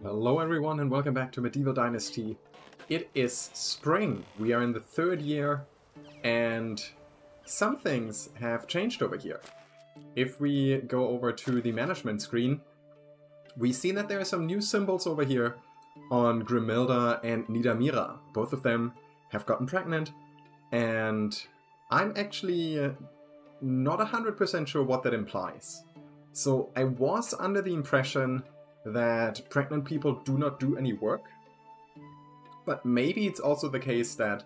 Hello everyone and welcome back to Medieval Dynasty. It is spring, we are in the third year, and some things have changed over here. If we go over to the management screen, we see that there are some new symbols over here on Grimilda and Nidamira. Both of them have gotten pregnant, and I'm actually not 100% sure what that implies. So I was under the impression that pregnant people do not do any work, but maybe it's also the case that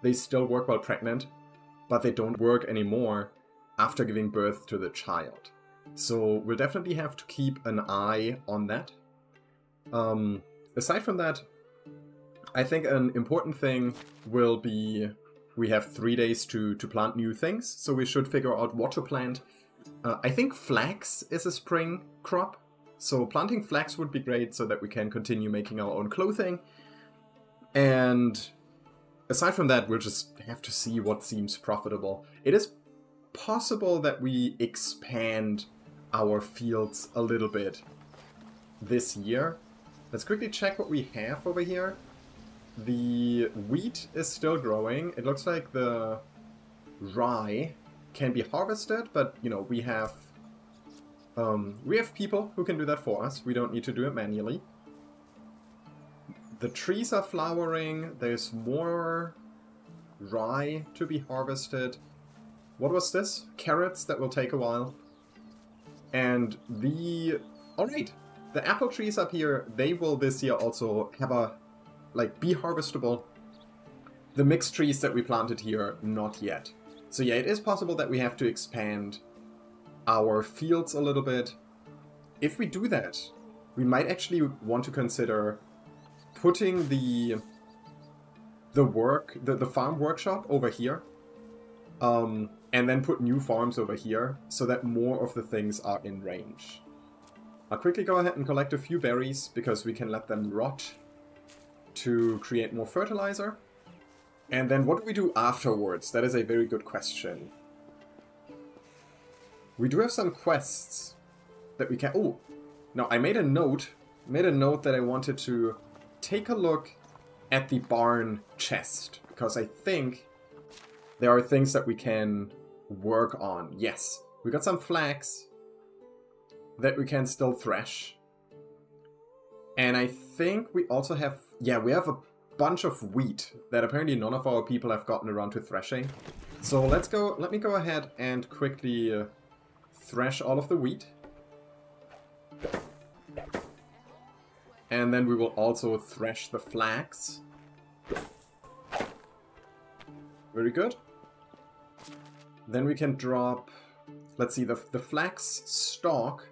they still work while pregnant, but they don't work anymore after giving birth to the child. So we'll definitely have to keep an eye on that. Aside from that, I think an important thing will be we have 3 days to plant new things, so we should figure out what to plant. I think flax is a spring crop. So planting flax would be great so that we can continue making our own clothing. And aside from that, we'll just have to see what seems profitable. It is possible that we expand our fields a little bit this year. Let's quickly check what we have over here. The wheat is still growing. It looks like the rye can be harvested, but you know, we have people who can do that for us. We don't need to do it manually. The trees are flowering. There's more rye to be harvested. What was this? Carrots, that will take a while. And alright, the apple trees up here, they will this year also have be harvestable. The mixed trees that we planted here, not yet. So yeah, it is possible that we have to expand our fields a little bit. If we do that, we might actually want to consider putting the farm workshop over here, and then put new farms over here so that more of the things are in range. I'll quickly go ahead and collect a few berries because we can let them rot to create more fertilizer. And then what do we do afterwards? That is a very good question. We do have some quests that we can... Oh! Now, I made a note that I wanted to take a look at the barn chest, because I think there are things that we can work on. Yes, we got some flax that we can still thresh. And I think we also have... Yeah, we have a bunch of wheat that apparently none of our people have gotten around to threshing. So let me go ahead and quickly... thresh all of the wheat. And then we will also thresh the flax. Very good. Then we can drop... Let's see, the flax stalk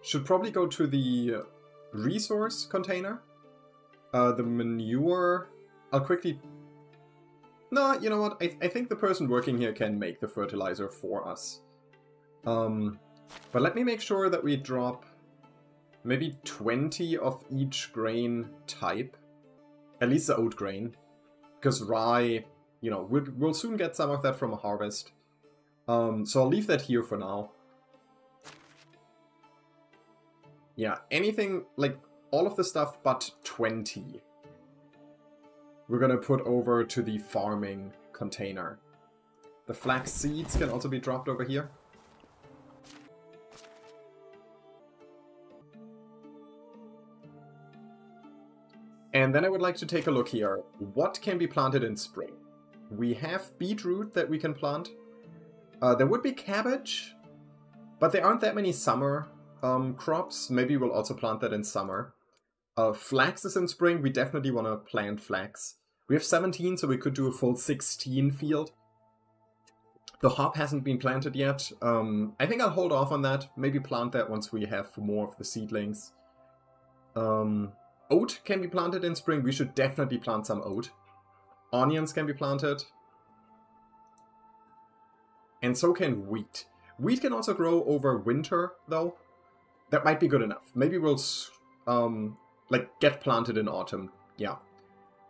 should probably go to the resource container. The manure... I'll quickly... No, you know what? I think the person working here can make the fertilizer for us. But let me make sure that we drop maybe 20 of each grain type. At least the oat grain. Because rye, you know, we'll soon get some of that from a harvest. So I'll leave that here for now. Yeah, anything, like, all of the stuff but 20. We're gonna put over to the farming container. The flax seeds can also be dropped over here. And then I would like to take a look here. What can be planted in spring? We have beetroot that we can plant. There would be cabbage, but there aren't that many summer crops. Maybe we'll also plant that in summer. Flax is in spring. We definitely want to plant flax. We have 17, so we could do a full 16 field. The hop hasn't been planted yet. I think I'll hold off on that. Maybe plant that once we have more of the seedlings. Oat can be planted in spring. We should definitely plant some oat. Onions can be planted. And so can wheat. Wheat can also grow over winter, though. That might be good enough. Maybe we'll, get planted in autumn. Yeah.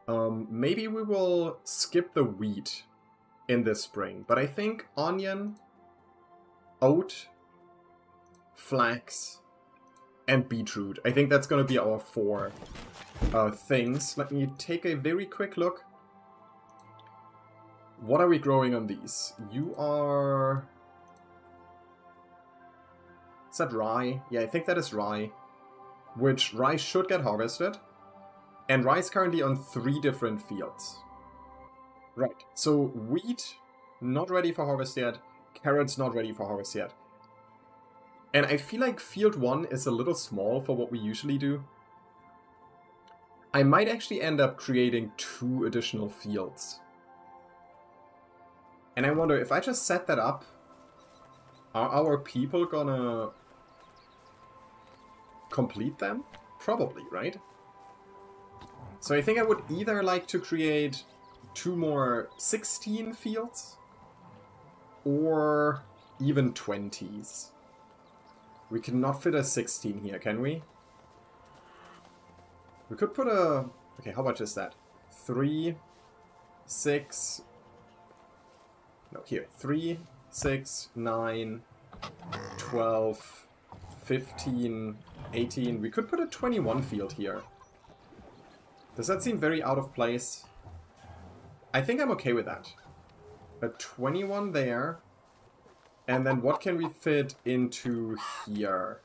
Maybe we will skip the wheat in this spring. But I think onion, oat, flax, and beetroot. I think that's going to be our 4 things. Let me take a very quick look. What are we growing on these? You are... Is that rye? Yeah, I think that is rye. Which rye should get harvested. And rye is currently on 3 different fields. Right, so wheat, not ready for harvest yet. Carrots, not ready for harvest yet. And I feel like field 1 is a little small for what we usually do. I might actually end up creating 2 additional fields. And I wonder, if I just set that up, are our people gonna complete them? Probably, right? So I think I would either like to create 2 more 16 fields, or even 20s. We cannot fit a 16 here, can we? We could put a... Okay, how much is that? 3, 6... No, here. 3, 6, 9, 12, 15, 18. We could put a 21 field here. Does that seem very out of place? I think I'm okay with that. A 21 there. And then what can we fit into here?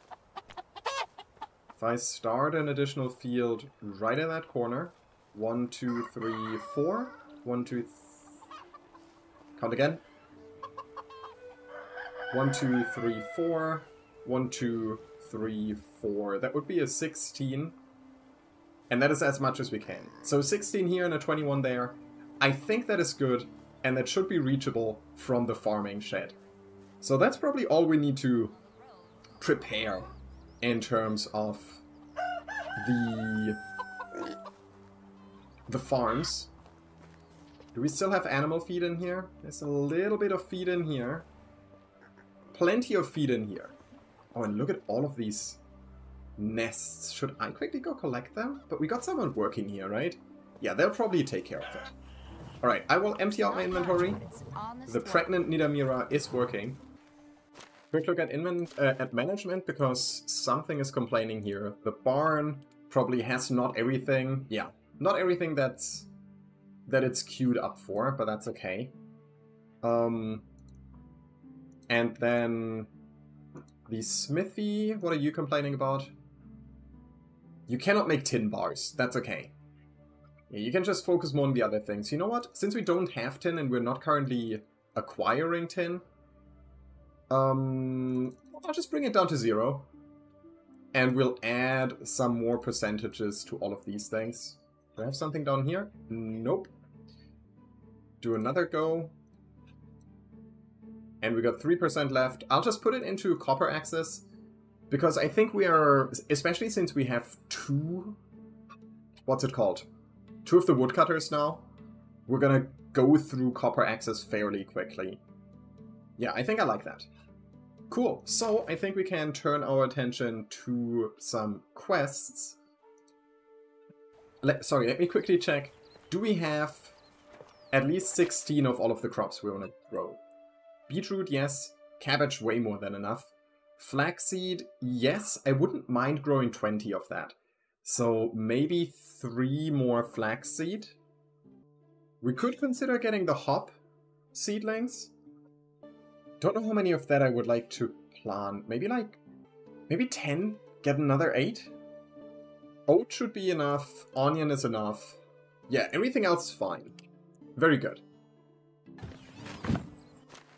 If I start an additional field right in that corner. 1, 2, 3, 4. 1, 2, count again. 1, 2, 3, 4. 1, 2, 3, 4. That would be a 16. And that is as much as we can. So 16 here and a 21 there. I think that is good. And that should be reachable from the farming shed. So that's probably all we need to prepare in terms of the farms. Do we still have animal feed in here? There's a little bit of feed in here. Plenty of feed in here. Oh, and look at all of these nests. Should I quickly go collect them? But we got someone working here, right? Yeah, they'll probably take care of it. Alright, I will empty out my inventory. The pregnant Nidamira is working. Quick look at management, because something is complaining here. The barn probably has not everything. Yeah, not everything that it's queued up for, but that's okay. And then the smithy, what are you complaining about? You cannot make tin bars, that's okay. Yeah, you can just focus more on the other things. You know what? Since we don't have tin and we're not currently acquiring tin, I'll just bring it down to 0. And we'll add some more percentages to all of these things. Do I have something down here? Nope. Do another go. And we got 3% left. I'll just put it into copper access. Because I think we are, especially since we have 2... What's it called? 2 of the woodcutters now. We're gonna go through copper access fairly quickly. Yeah, I think I like that. Cool, so I think we can turn our attention to some quests. Sorry, let me quickly check. Do we have at least 16 of all of the crops we want to grow? Beetroot, yes. Cabbage, way more than enough. Flaxseed, yes. I wouldn't mind growing 20 of that. So maybe 3 more flaxseed. We could consider getting the hop seedlings. Don't know how many of that I would like to plant. Maybe 10? Get another 8? Oat should be enough. Onion is enough. Yeah, everything else is fine. Very good.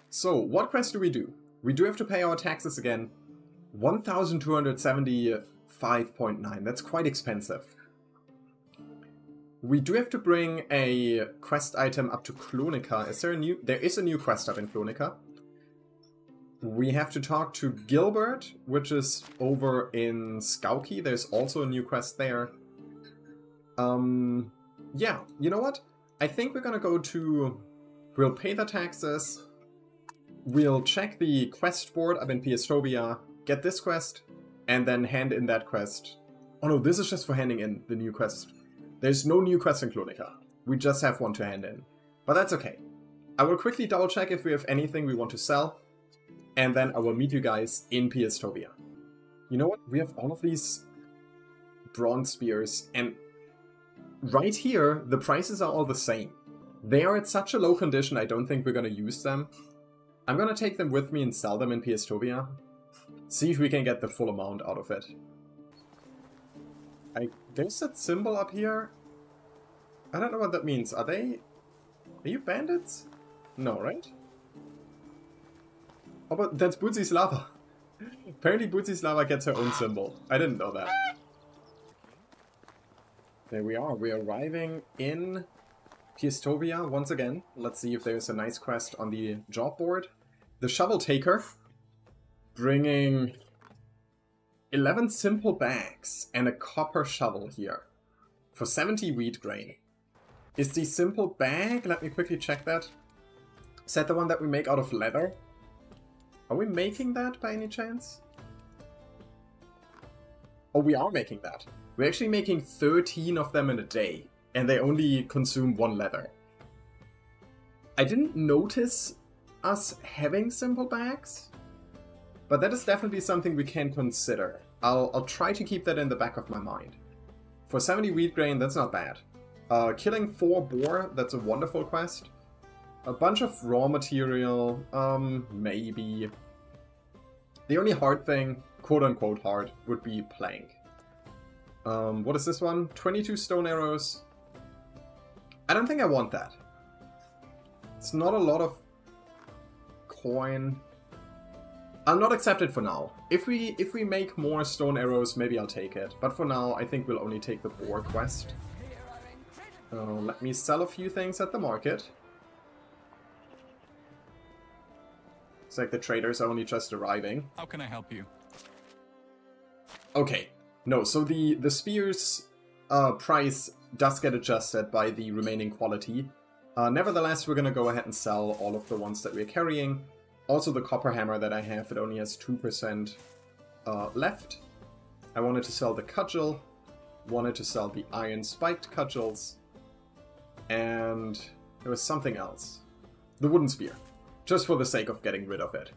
So, what quest do? We do have to pay our taxes again. 1,275.9. That's quite expensive. We do have to bring a quest item up to Klonika. Is there a new... There is a new quest up in Klonika. We have to talk to Gilbert, which is over in Skauki. There's also a new quest there. Yeah, you know what? I think we're gonna go to... We'll pay the taxes. We'll check the quest board up in Piestovia, get this quest, and then hand in that quest. Oh no, this is just for handing in the new quest. There's no new quest in Klonika. We just have one to hand in. But that's okay. I will quickly double check if we have anything we want to sell. And then I will meet you guys in Piestovia. You know what? We have all of these bronze spears, and right here, the prices are all the same. They are at such a low condition, I don't think we're gonna use them. I'm gonna take them with me and sell them in PS2. See if we can get the full amount out of it. There's that symbol up here. I don't know what that means. Are you bandits? No, right? Oh, but that's Bootsy's lava. Apparently Bootsy's lava gets her own symbol. I didn't know that. There we are. We're arriving in PS2 once again. Let's see if there's a nice quest on the job board. The Shovel Taker. Bringing 11 simple bags and a copper shovel here. For 70 wheat grain. Is the simple bag, let me quickly check that. Is that the one that we make out of leather? Are we making that by any chance? Oh, we are making that. We're actually making 13 of them in a day. And they only consume 1 leather. I didn't notice us having simple bags. But that is definitely something we can consider. I'll try to keep that in the back of my mind. For 70 wheat grain, that's not bad. Killing 4 boar, that's a wonderful quest. A bunch of raw material, maybe. The only hard thing, quote-unquote hard, would be plank. What is this one? 22 stone arrows. I don't think I want that. It's not a lot of coin. I'll not accept it for now. If we make more stone arrows, maybe I'll take it. But for now, I think we'll only take the boar quest. Let me sell a few things at the market. It's like the traders are only just arriving. How can I help you? Okay. No, so the spear's price does get adjusted by the remaining quality. Nevertheless, we're gonna go ahead and sell all of the ones that we're carrying. Also the copper hammer that I have, it only has 2% left. I wanted to sell the cudgel, wanted to sell the iron spiked cudgels, and there was something else. The wooden spear, just for the sake of getting rid of it.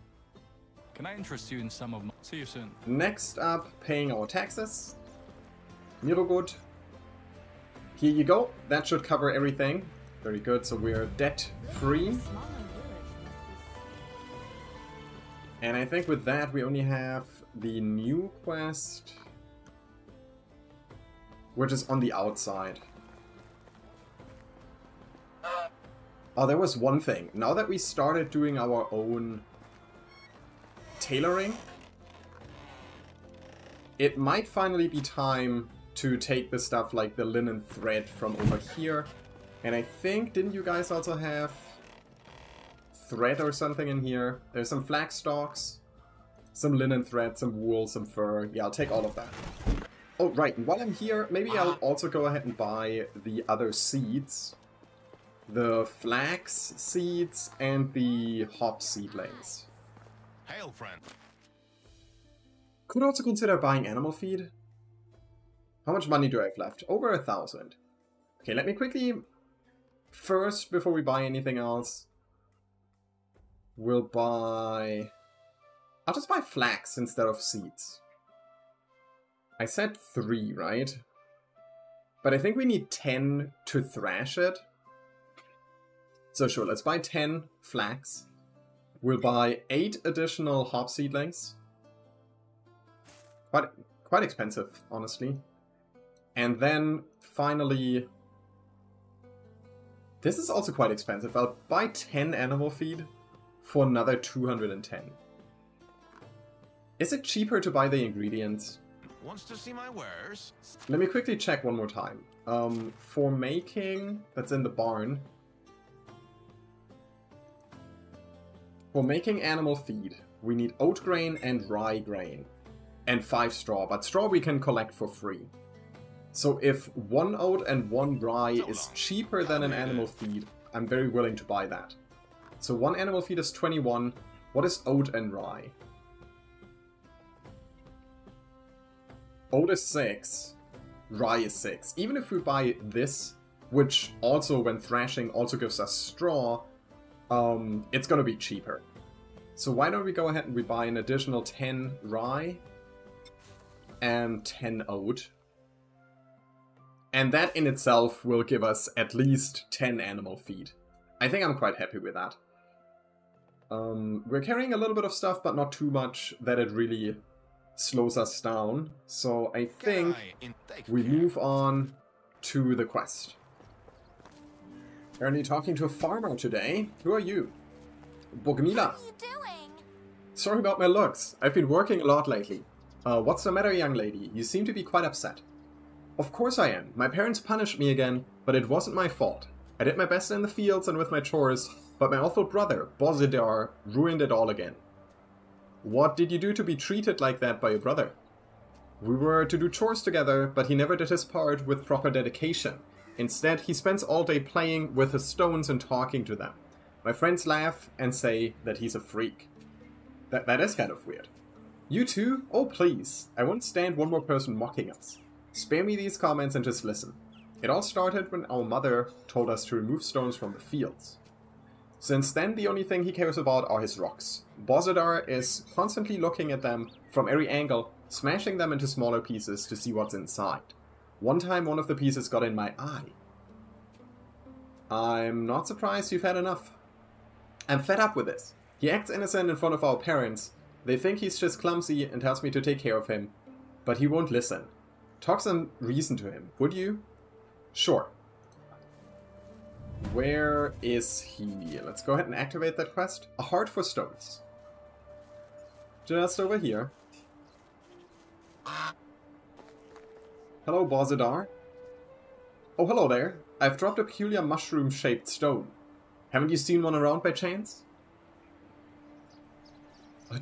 Can I interest you in some of my... See you soon. Next up, paying our taxes. Mirogood. Here you go, that should cover everything. Very good, so we're debt free. And I think with that we only have the new quest, which is on the outside. Oh, there was one thing. Now that we started doing our own tailoring, it might finally be time to take the stuff like the linen thread from over here. And I think, didn't you guys also have thread or something in here? There's some flax stalks, some linen thread, some wool, some fur. Yeah, I'll take all of that. Oh, right, and while I'm here, maybe I'll also go ahead and buy the other seeds. The flax seeds and the hop seedlings. Hail, friend. Could also consider buying animal feed. How much money do I have left? Over 1,000. Okay, let me quickly... First, before we buy anything else, we'll buy... I'll just buy flax instead of seeds. I said 3, right? But I think we need 10 to thrash it. So sure, let's buy 10 flax. We'll buy 8 additional hop seedlings. Quite expensive, honestly. And then, finally... This is also quite expensive. I'll buy 10 animal feed for another 210. Is it cheaper to buy the ingredients? Wants to see my wares? Let me quickly check one more time. For making... That's in the barn. For making animal feed, we need oat grain and rye grain. And 5 straw, but straw we can collect for free. So if 1 oat and 1 rye is cheaper than an animal feed, I'm very willing to buy that. So 1 animal feed is 21. What is oat and rye? Oat is 6. Rye is 6. Even if we buy this, which also when thrashing also gives us straw, it's gonna be cheaper. So why don't we go ahead and we buy an additional 10 rye? and 10 oat. And that in itself will give us at least 10 animal feed. I think I'm quite happy with that. We're carrying a little bit of stuff, but not too much that it really slows us down. So I think we move on to the quest. Currently talking to a farmer today. Who are you? Bogmila. What are you doing? Sorry about my looks. I've been working a lot lately. What's the matter, young lady? You seem to be quite upset. Of course I am. My parents punished me again, but it wasn't my fault. I did my best in the fields and with my chores, but my awful brother, Bozidar, ruined it all again. What did you do to be treated like that by your brother? We were to do chores together, but he never did his part with proper dedication. Instead, he spends all day playing with his stones and talking to them. My friends laugh and say that he's a freak. That is kind of weird. You too? Oh please, I won't stand one more person mocking us. Spare me these comments and just listen. It all started when our mother told us to remove stones from the fields. Since then, the only thing he cares about are his rocks. Bozidar is constantly looking at them from every angle, smashing them into smaller pieces to see what's inside. One time, one of the pieces got in my eye. I'm not surprised you've had enough. I'm fed up with this. He acts innocent in front of our parents. They think he's just clumsy and tells me to take care of him. But he won't listen. Talk some reason to him, would you? Sure. Where is he? Let's go ahead and activate that quest. A heart for stones. Just over here. Hello, Bozidar. Oh, hello there. I've dropped a peculiar mushroom-shaped stone. Haven't you seen one around by chance?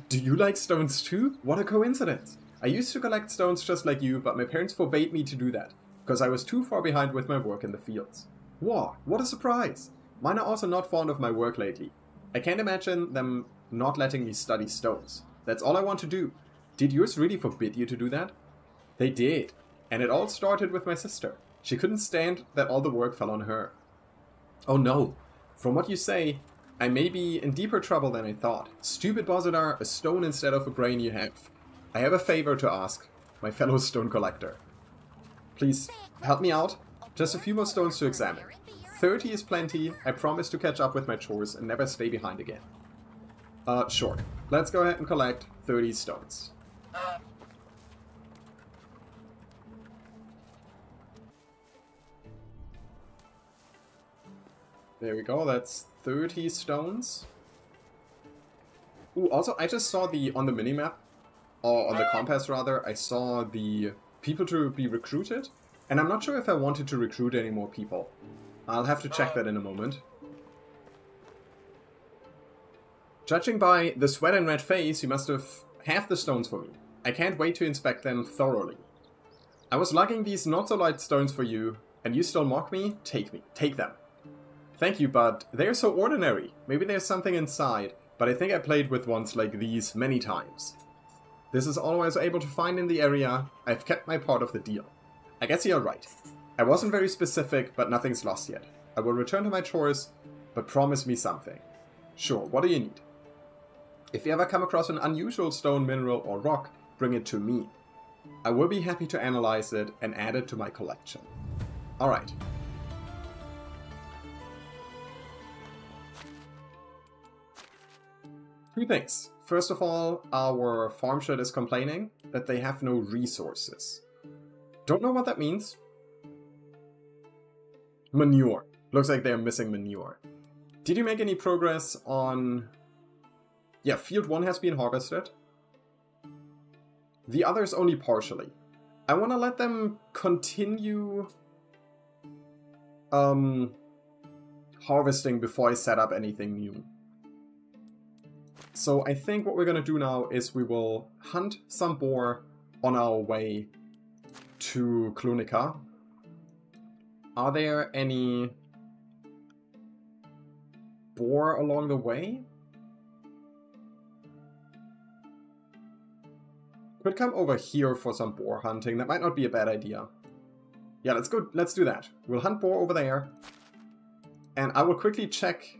Do you like stones too? What a coincidence. I used to collect stones just like you, but my parents forbade me to do that, because I was too far behind with my work in the fields. Wow, what a surprise! Mine are also not fond of my work lately. I can't imagine them not letting me study stones. That's all I want to do. Did yours really forbid you to do that? They did. And it all started with my sister. She couldn't stand that all the work fell on her. Oh no. From what you say, I may be in deeper trouble than I thought. Stupid Bozidar, a stone instead of a brain you have. I have a favor to ask, my fellow stone collector. Please, help me out. Just a few more stones to examine. 30 is plenty. I promise to catch up with my chores and never stay behind again. Sure. Let's go ahead and collect 30 stones. There we go, that's 30 stones. Ooh, also, I just saw on the minimap, or on the compass rather, I saw the people to be recruited. And I'm not sure if I wanted to recruit any more people. I'll have to check that in a moment. Judging by the sweat and red face, you must have half the stones for me. I can't wait to inspect them thoroughly. I was lugging these not-so-light stones for you, and you still mock me? Take them. Thank you, but they're so ordinary. Maybe there's something inside, but I think I played with ones like these many times. This is all I was able to find in the area. I've kept my part of the deal. I guess you're right. I wasn't very specific, but nothing's lost yet. I will return to my chores, but promise me something. Sure, what do you need? If you ever come across an unusual stone, mineral, or rock, bring it to me. I will be happy to analyze it and add it to my collection. Alright. Two things. First of all, our farm shed is complaining that they have no resources. Don't know what that means. Manure. Looks like they're missing manure. Did you make any progress on... Yeah, field 1 has been harvested. The others only partially. I want to let them continue harvesting before I set up anything new. So I think what we're going to do now is we will hunt some boar on our way to Clunica. Are there any boar along the way? Could come over here for some boar hunting. That might not be a bad idea. Yeah, let's go. Let's do that. We'll hunt boar over there. And I will quickly check.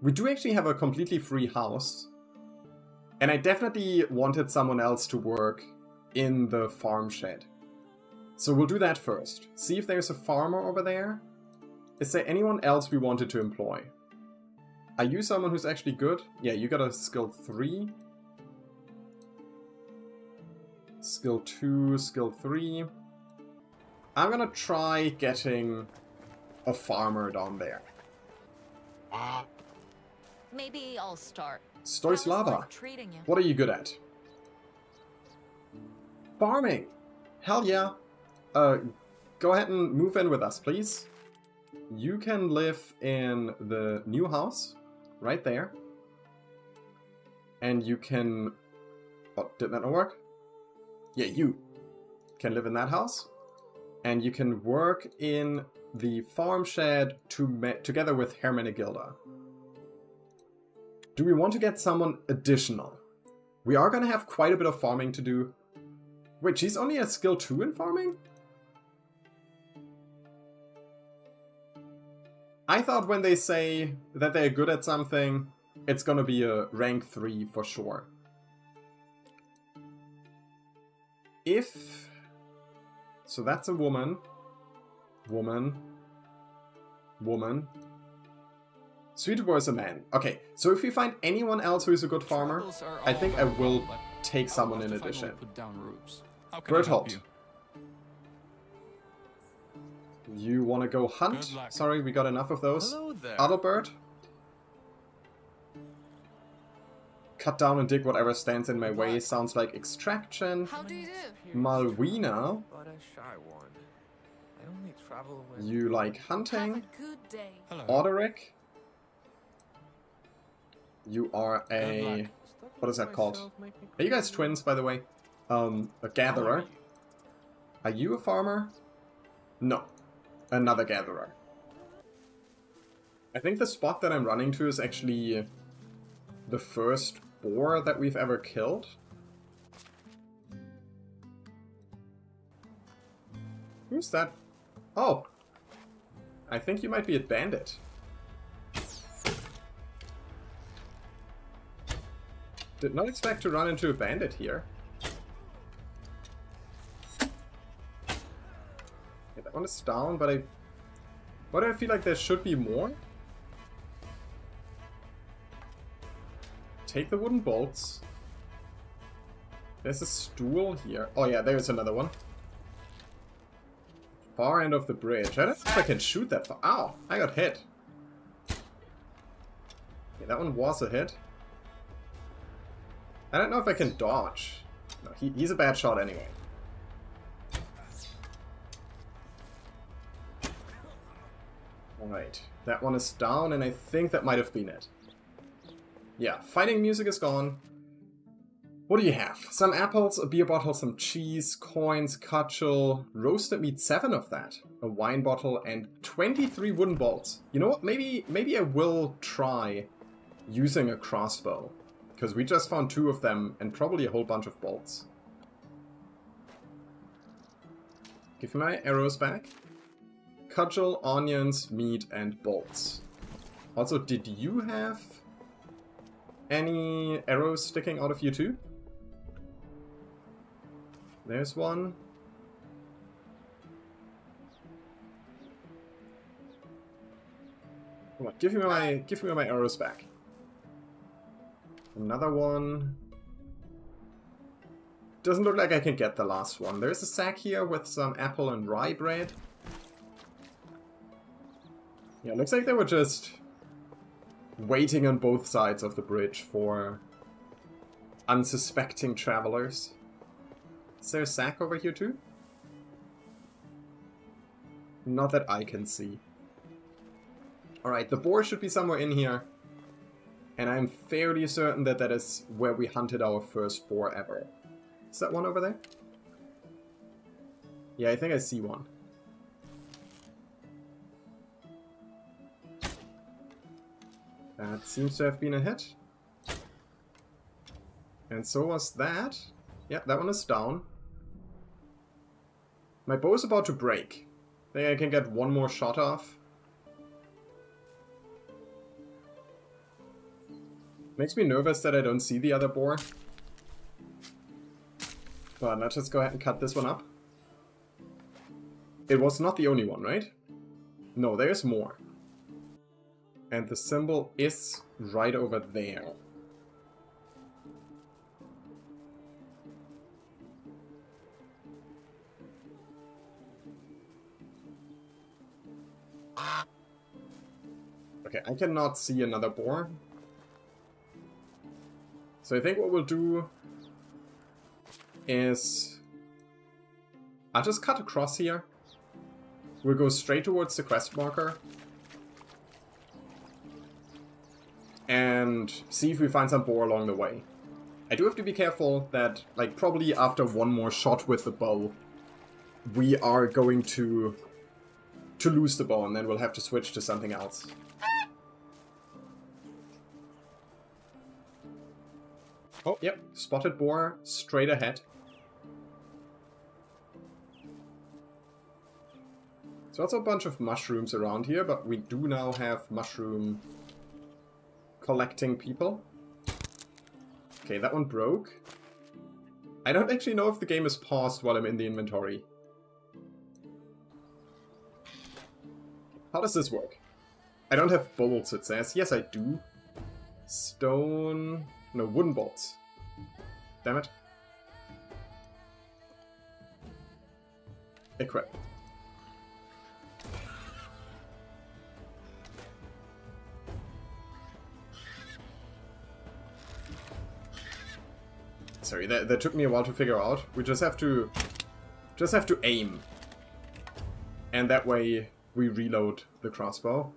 We do actually have a completely free house. And I definitely wanted someone else to work in the farm shed. So we'll do that first. See if there's a farmer over there. Is there anyone else we wanted to employ? Are you someone who's actually good? Yeah, you got a skill 3. Skill 2, skill 3. I'm gonna try getting a farmer down there. Maybe I'll start. Stoislava, Treating you. what are you good at? Farming! Hell yeah! Go ahead and move in with us, please. You can live in the new house, right there. And you can... Oh, did that not work? Yeah, you can live in that house. And you can work in the farm shed together with Hermenegilda. Do we want to get someone additional? We are going to have quite a bit of farming to do. Wait, she's only a skill 2 in farming? I thought when they say that they're good at something, it's gonna be a rank 3 for sure. If... So that's a woman. Woman. Woman. Sweetwater is a man. Okay, so if we find anyone else who is a good farmer, I think I will take someone in addition. Berthold. You want to go hunt? Sorry, we got enough of those. Adalbert. Cut down and dig whatever stands in my way. Sounds like extraction. How do you do? Malwina. But a shy one. I only travel when... You like Have hunting. a good day. Hello. Oderic. You are a... What is that called? Are you guys twins, by the way? A gatherer. Are you a farmer? No. Another gatherer. I think the spot that I'm running to is actually the first boar that we've ever killed. Who's that? Oh! I think you might be a bandit. Did not expect to run into a bandit here. Yeah, that one is down, but why do I feel like there should be more? Take the wooden bolts. There's a stool here. Oh yeah, there's another one. Far end of the bridge. I don't know if I can shoot that far. Ow! I got hit. Okay, that one was a hit. I don't know if I can dodge. No, he's a bad shot anyway. Alright, that one is down, and I think that might have been it. Yeah, fighting music is gone. What do you have? Some apples, a beer bottle, some cheese, coins, cudgel, roasted meat, 7 of that, a wine bottle, and 23 wooden bolts. You know what? Maybe I will try using a crossbow. Because we just found 2 of them, and probably a whole bunch of bolts. Give me my arrows back. Cudgel, onions, meat, and bolts. Also, did you have any arrows sticking out of you too? There's one. Come on, give me my arrows back. Another one. Doesn't look like I can get the last one. There's a sack here with some apple and rye bread. Yeah, looks like they were just waiting on both sides of the bridge for unsuspecting travelers. Is there a sack over here too? Not that I can see. Alright, the boar should be somewhere in here. And I'm fairly certain that that is where we hunted our first boar ever. Is that one over there? Yeah, I think I see one. That seems to have been a hit. And so was that. Yeah, that one is down. My bow is about to break. I think I can get one more shot off. Makes me nervous that I don't see the other boar. But let's just go ahead and cut this one up. It was not the only one, right? No, there's more. And the symbol is right over there. Okay, I cannot see another boar. So I think what we'll do is I'll just cut across here. We'll go straight towards the quest marker and see if we find some boar along the way. I do have to be careful that, like, probably after one more shot with the bow, we are going to lose the bow, and then we'll have to switch to something else. Oh, yep, spotted boar straight ahead. There's also a bunch of mushrooms around here, but we do now have mushroom collecting people. Okay, that one broke. I don't actually know if the game is paused while I'm in the inventory. How does this work? I don't have bolts, it says. Yes, I do. Stone... No, wooden bolts. Damn it. Equip. Sorry, that took me a while to figure out. We just have to aim. And that way we reload the crossbow.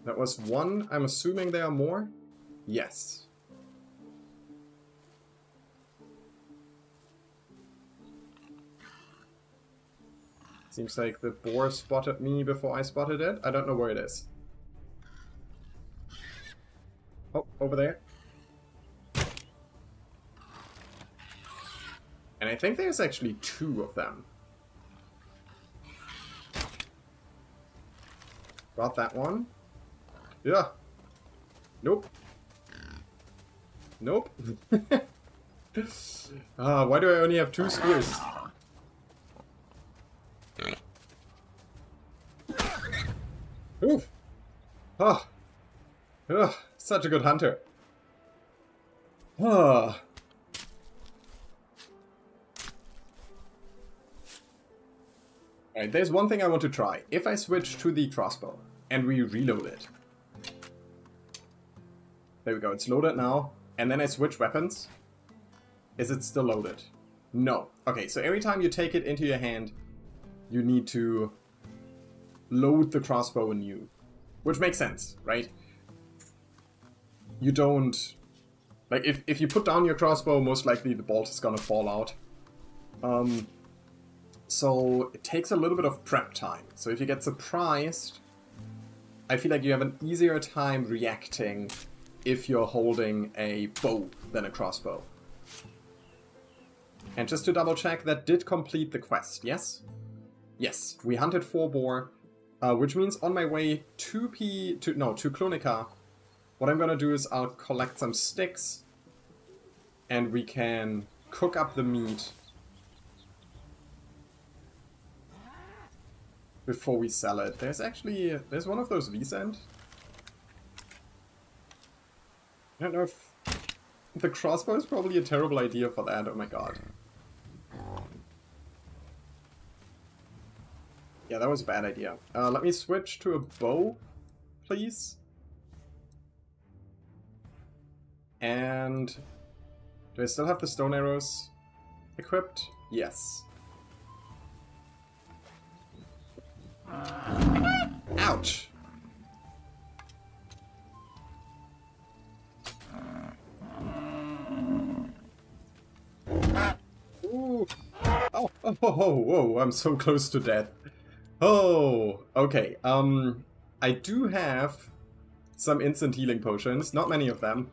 That was one. I'm assuming there are more? Yes. Seems like the boar spotted me before I spotted it. I don't know where it is. Oh, over there. And I think there's actually two of them. Got that one. Yeah. Nope. Nope. Why do I only have 2 spears? Oof. Ah. Ugh, such a good hunter. Ah. Alright, there's one thing I want to try. If I switch to the crossbow and we reload it. There we go, it's loaded now. And then I switch weapons. Is it still loaded? No. Okay, so every time you take it into your hand, you need to load the crossbow anew. Which makes sense, right? You don't... Like, if you put down your crossbow, most likely the bolt is gonna fall out. So it takes a little bit of prep time. So if you get surprised, I feel like you have an easier time reacting if you're holding a bow than a crossbow. And just to double check, that did complete the quest, yes? Yes, we hunted 4 boar, which means on my way to Klonika, what I'm gonna do is I'll collect some sticks and we can cook up the meat before we sell it. There's one of those Wiesent. I don't know if the crossbow is probably a terrible idea for that. Oh my god. Yeah, that was a bad idea. Let me switch to a bow, please. And do I still have the stone arrows equipped? Yes. Ouch! Ooh. Oh, oh, whoa, I'm so close to death. Oh, okay. I do have some instant healing potions, not many of them.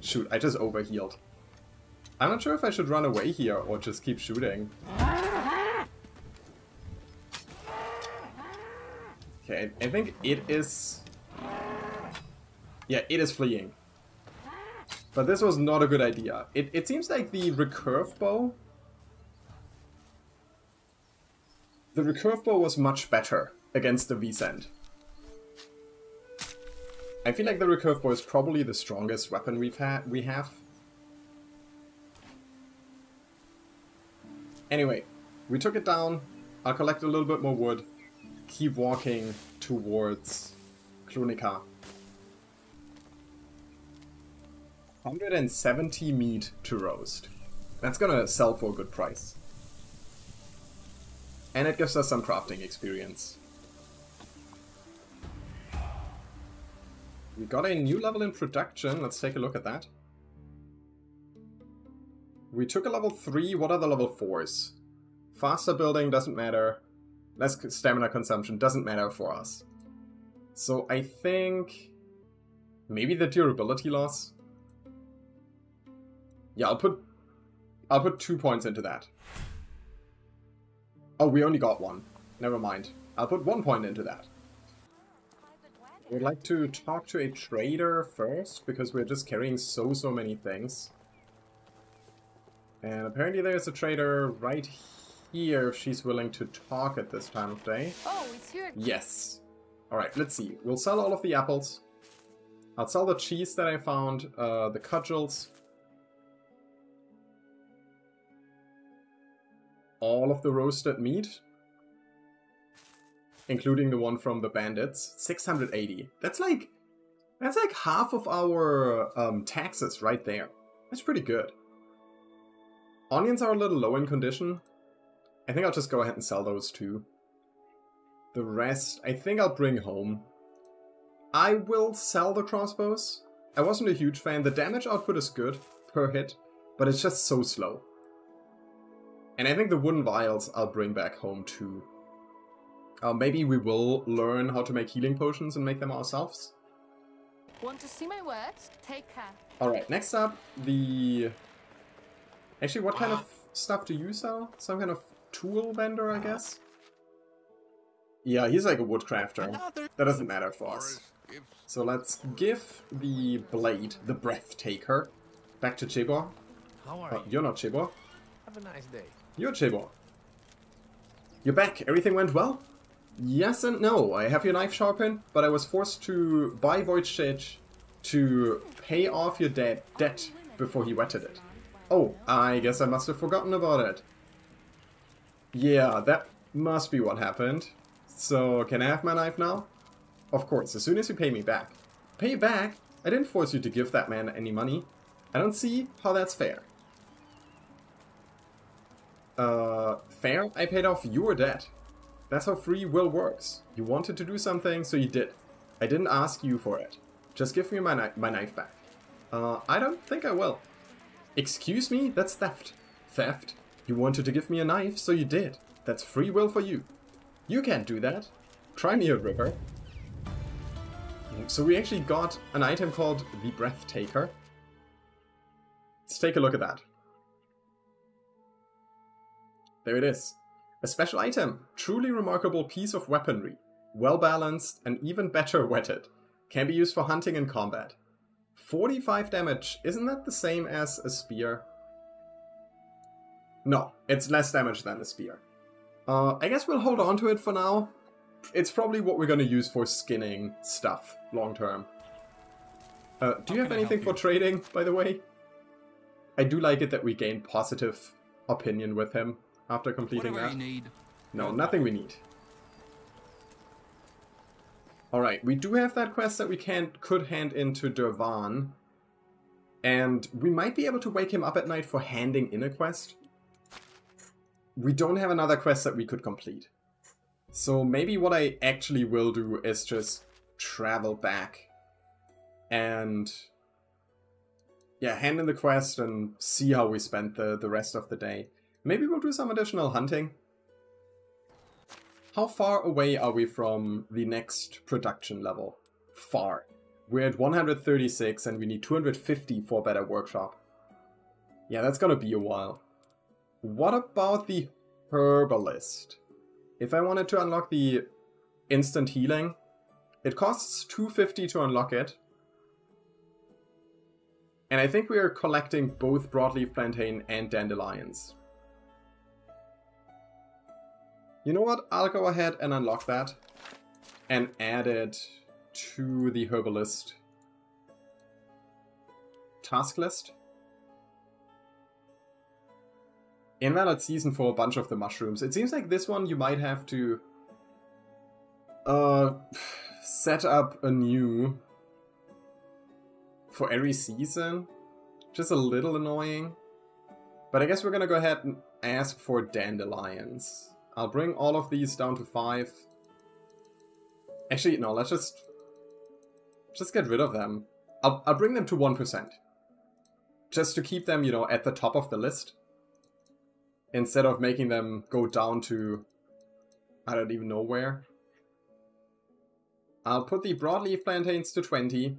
Shoot, I just overhealed. I'm not sure if I should run away here or just keep shooting. Okay, I think it is... Yeah, it is fleeing. But this was not a good idea. It seems like the recurve bow... The recurve bow was much better against the V-Send. I feel like the recurve bow is probably the strongest weapon we have. Anyway, we took it down. I'll collect a little bit more wood. Keep walking towards Clunica. 170 meat to roast. That's gonna sell for a good price. And it gives us some crafting experience. We got a new level in production. Let's take a look at that. We took a level 3. What are the level 4s? Faster building doesn't matter. Less stamina consumption doesn't matter for us. So I think... maybe the durability loss? Yeah, I'll put 2 points into that. Oh, we only got 1. Never mind. I'll put 1 point into that. I would like to talk to a trader first, because we're just carrying so many things. And apparently there's a trader right here if she's willing to talk at this time of day. Oh, it's here. Yes. Alright, let's see. We'll sell all of the apples. I'll sell the cheese that I found, the cudgels. All of the roasted meat. Including the one from the bandits. 680. That's like half of our taxes right there. That's pretty good. Onions are a little low in condition. I think I'll just go ahead and sell those too. The rest, I think I'll bring home. I will sell the crossbows. I wasn't a huge fan. The damage output is good per hit, but it's just so slow. And I think the wooden vials I'll bring back home too. Maybe we will learn how to make healing potions and make them ourselves. Want to see my works? Take care. Alright, next up, the... Actually, what kind of stuff do you sell? Some kind of tool vendor, I guess? Yeah, he's like a woodcrafter. That doesn't matter for us. So let's give the blade, the Breathtaker, back to Chibor. How are you? You're not Chibor. Have a nice day. You're Chibor. You're back. Everything went well? Yes and no. I have your knife sharpened, but I was forced to buy Void Shitch to pay off your debt before he wetted it. Oh, I guess I must have forgotten about it. Yeah, that must be what happened. So, can I have my knife now? Of course, as soon as you pay me back. Pay back? I didn't force you to give that man any money. I don't see how that's fair. Fair? I paid off your debt. That's how free will works. You wanted to do something, so you did. I didn't ask you for it. Just give me my knife back. I don't think I will. Excuse me? That's theft. Theft? You wanted to give me a knife, so you did. That's free will for you. You can't do that. Try me a river. So we actually got an item called the Breathtaker. Let's take a look at that. There it is. A special item. Truly remarkable piece of weaponry. Well balanced and even better wetted. Can be used for hunting and combat. 45 damage. Isn't that the same as a spear? No, it's less damage than a spear. I guess we'll hold on to it for now. It's probably what we're gonna use for skinning stuff long term. Do you have anything for trading, by the way? I do like it that we gain positive opinion with him after completing Whatever that. you need. No, nothing we need. Alright, we do have that quest that we could hand into Durvan. And we might be able to wake him up at night for handing in a quest. We don't have another quest that we could complete. So maybe what I actually will do is just travel back and yeah, hand in the quest and see how we spent the rest of the day. Maybe we'll do some additional hunting. How far away are we from the next production level? Far. We're at 136 and we need 250 for a better workshop. Yeah, that's gonna be a while. What about the Herbalist? If I wanted to unlock the instant healing, it costs 250 to unlock it. And I think we are collecting both broadleaf plantain and dandelions. You know what? I'll go ahead and unlock that and add it to the herbalist task list. Invalid season for a bunch of the mushrooms. It seems like this one you might have to set up anew for every season. Just a little annoying. But I guess we're gonna go ahead and ask for dandelions. I'll bring all of these down to 5. Actually, no, let's just get rid of them. I'll bring them to 1%. Just to keep them, you know, at the top of the list. Instead of making them go down to I don't even know where. I'll put the broadleaf plantains to 20.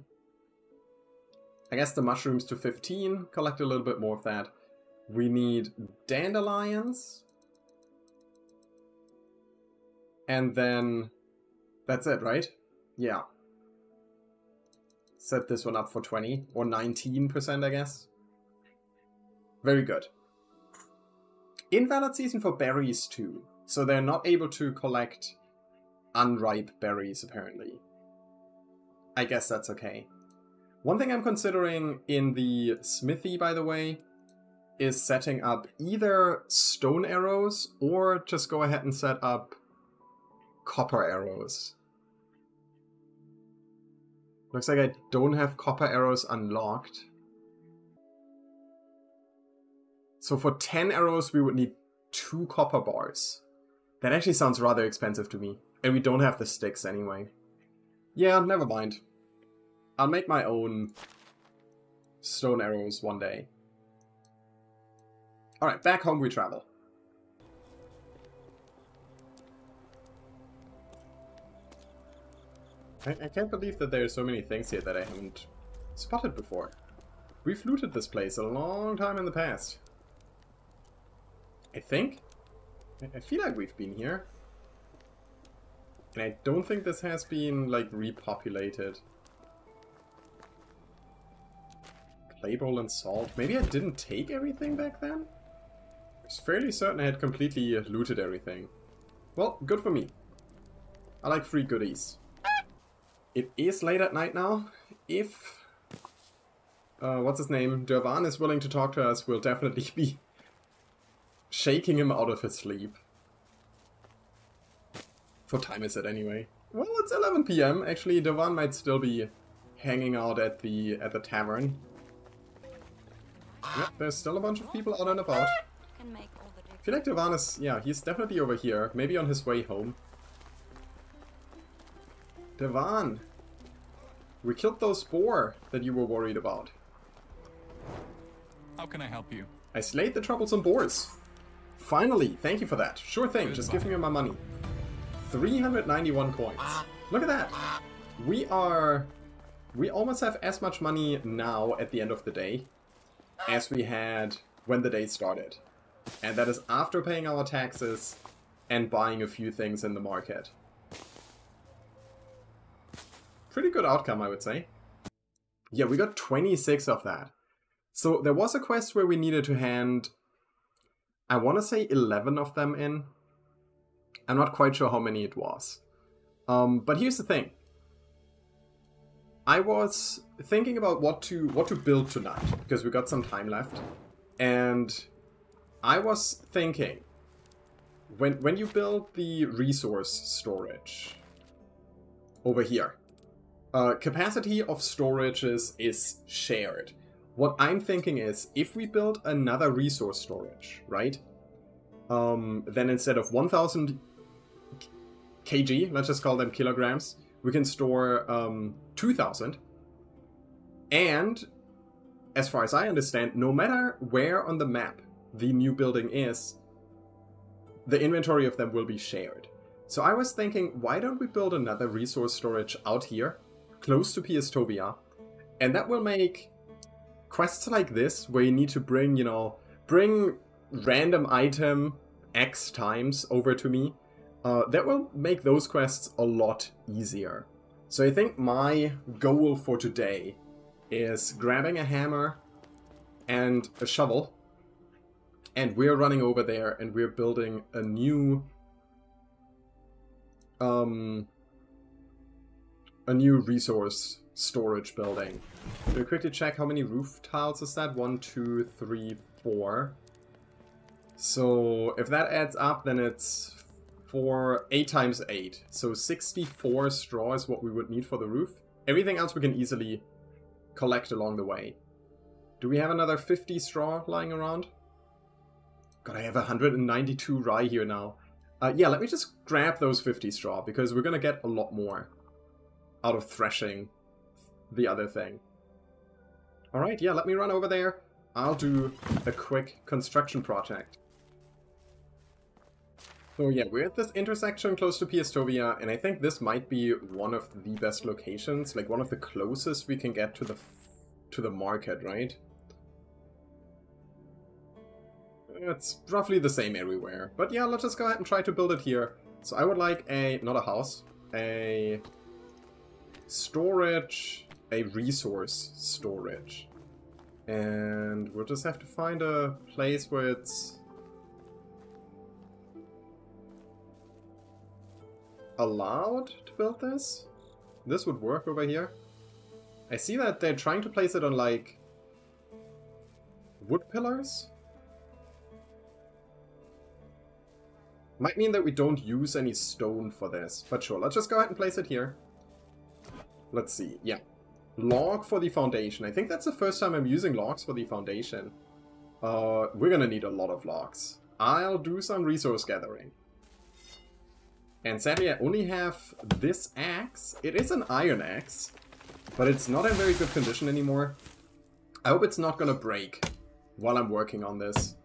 I guess the mushrooms to 15. Collect a little bit more of that. We need dandelions. And then that's it, right? Yeah. Set this one up for 20 or 19%, I guess. Very good. Invalid season for berries too. So they're not able to collect unripe berries, apparently. I guess that's okay. One thing I'm considering in the smithy, by the way, is setting up either stone arrows or just go ahead and set up copper arrows. Looks like I don't have copper arrows unlocked. So for 10 arrows we would need 2 copper bars. That actually sounds rather expensive to me. And we don't have the sticks anyway. Yeah, never mind. I'll make my own stone arrows one day. Alright, back home we travel. I can't believe that there are so many things here that I haven't spotted before. We've looted this place a long time in the past. I think? I feel like we've been here. And I don't think this has been, like, repopulated. Clay bowl and salt. Maybe I didn't take everything back then? I was fairly certain I had completely looted everything. Well, good for me. I like free goodies. It is late at night now. If what's his name, Durvan is willing to talk to us, we'll definitely be shaking him out of his sleep. What time is it anyway? Well, it's 11 PM. Actually, Durvan might still be hanging out at the tavern. Yep, there's still a bunch of people out and about. I feel like Durvan is, yeah, he's definitely over here. Maybe on his way home. Durvan! We killed those boar that you were worried about. How can I help you? I slayed the troublesome boars. Finally, thank you for that. Sure thing, just give me my money. 391 coins. Look at that. We almost have as much money now at the end of the day as we had when the day started. And that is after paying our taxes and buying a few things in the market. Pretty good outcome, I would say. Yeah, we got 26 of that. So there was a quest where we needed to hand, I want to say 11 of them in. I'm not quite sure how many it was. But here's the thing. I was thinking about what to build tonight, because we got some time left. And I was thinking, when you build the resource storage over here, capacity of storages is shared. What I'm thinking is, if we build another resource storage, right? Then instead of 1000 kg, let's just call them kilograms, we can store 2000. And as far as I understand, no matter where on the map the new building is, the inventory of them will be shared. So I was thinking, why don't we build another resource storage out here, close to Piestovia, and that will make quests like this, where you need to bring, you know, bring random item X times over to me, that will make those quests a lot easier. So I think my goal for today is grabbing a hammer and a shovel, and we're running over there and we're building a new resource storage building. We'll quickly check how many roof tiles is that. 1, 2, 3, 4. So if that adds up, then it's 8 times 8. So 64 straw is what we would need for the roof. Everything else we can easily collect along the way. Do we have another 50 straw lying around? God, I have 192 rye here now. Yeah, let me just grab those 50 straw, because we're gonna get a lot more out of threshing the other thing. Alright, yeah, let me run over there. I'll do a quick construction project. So yeah, we're at this intersection close to Piestovia, and I think this might be one of the best locations, like one of the closest we can get to the market, right? It's roughly the same everywhere. But yeah, let's just go ahead and try to build it here. So I would like not a house, a storage, a resource storage. And we'll just have to find a place where it's allowed to build this. This would work over here. I see that they're trying to place it on, like, wood pillars. Might mean that we don't use any stone for this, but sure, let's just go ahead and place it here. Let's see, yeah. Log for the foundation. I think that's the first time I'm using logs for the foundation. We're gonna need a lot of logs. I'll do some resource gathering. And sadly, I only have this axe. It is an iron axe, but it's not in very good condition anymore. I hope it's not gonna break while I'm working on this.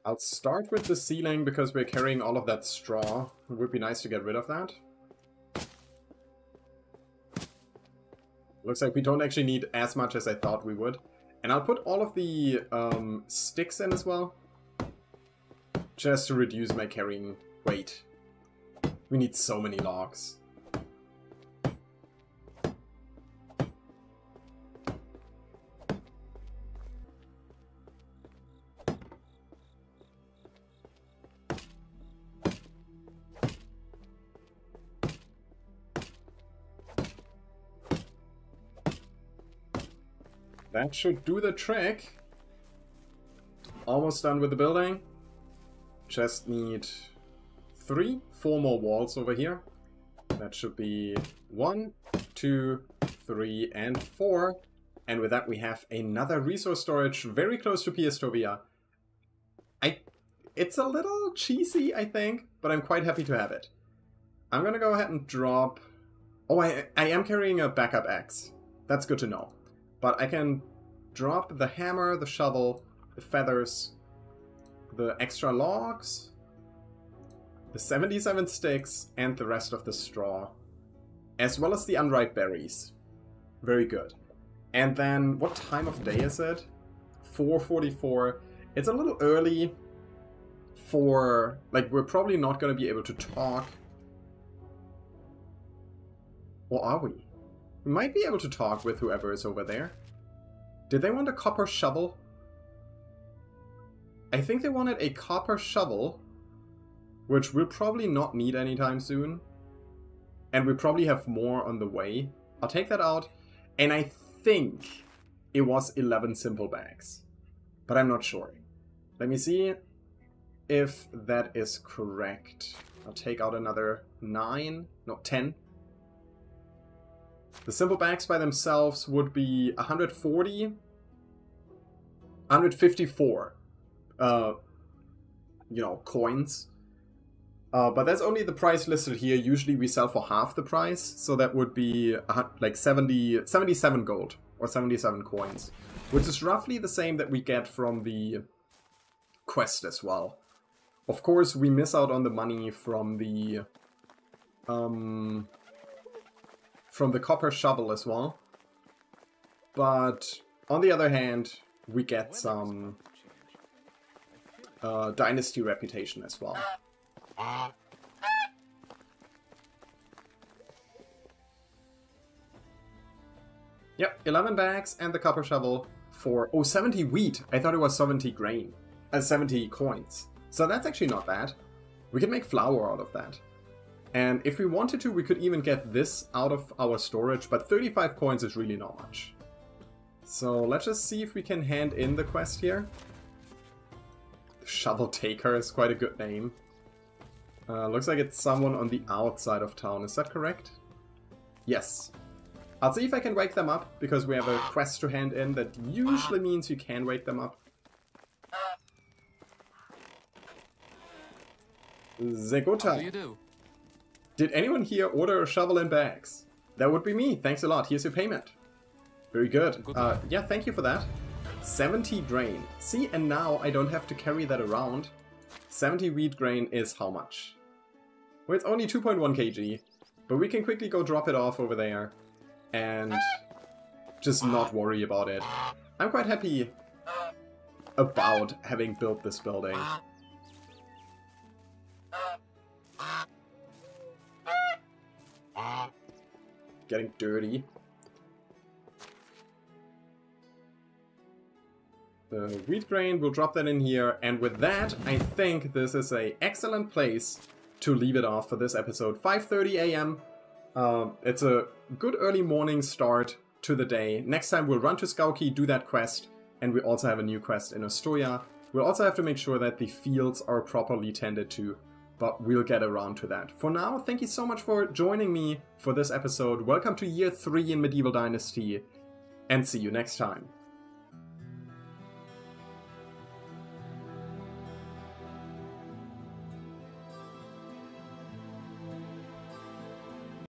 I'll start with the ceiling because we're carrying all of that straw. It would be nice to get rid of that. Looks like we don't actually need as much as I thought we would. And I'll put all of the sticks in as well, just to reduce my carrying weight. We need so many logs. That should do the trick. Almost done with the building. Just need 4 more walls over here. That should be 1, 2, 3, and 4. And with that we have another resource storage very close to Piestovia. It's a little cheesy, I think, but I'm quite happy to have it. I'm gonna go ahead and drop... Oh, I am carrying a backup axe. That's good to know. But I can drop the hammer, the shovel, the feathers, the extra logs, the 77 sticks, and the rest of the straw, as well as the unripe berries. Very good. And then, what time of day is it? 4:44. It's a little early for... Like, we're probably not going to be able to talk. Or are we? We might be able to talk with whoever is over there. Did they want a copper shovel? I think they wanted a copper shovel, which we'll probably not need anytime soon. And we probably have more on the way. I'll take that out. And I think it was 11 simple bags. But I'm not sure. Let me see if that is correct. I'll take out another 10. The simple bags by themselves would be 140, 154, coins. But that's only the price listed here. Usually we sell for half the price, so that would be like 77 gold, or 77 coins, which is roughly the same that we get from the quest as well. Of course, we miss out on the money from the copper shovel as well. But on the other hand, we get some dynasty reputation as well. Yep, 11 bags and the copper shovel for... Oh, 70 wheat. I thought it was 70 grain. 70 coins. So that's actually not bad. We can make flour out of that. And if we wanted to, we could even get this out of our storage, but 35 coins is really not much. So let's just see if we can hand in the quest here. Shovel Taker is quite a good name. Looks like it's someone on the outside of town. Is that correct? Yes. I'll see if I can wake them up, because we have a quest to hand in that usually means you can wake them up. Zegota. What do you do? Did anyone here order a shovel and bags? That would be me. Thanks a lot. Here's your payment. Very good. Yeah, thank you for that. 70 grain. See, and now I don't have to carry that around. 70 wheat grain is how much? Well, it's only 2.1 kg. But we can quickly go drop it off over there. And just not worry about it. I'm quite happy about having built this building. Getting dirty. The wheat grain, we'll drop that in here, and with that, I think this is an excellent place to leave it off for this episode. 5:30 AM. It's a good early morning start to the day. Next time we'll run to Skauki, do that quest, and we also have a new quest in Ostoya. We'll also have to make sure that the fields are properly tended to, but we'll get around to that. For now, thank you so much for joining me for this episode. Welcome to year 3 in Medieval Dynasty, and see you next time.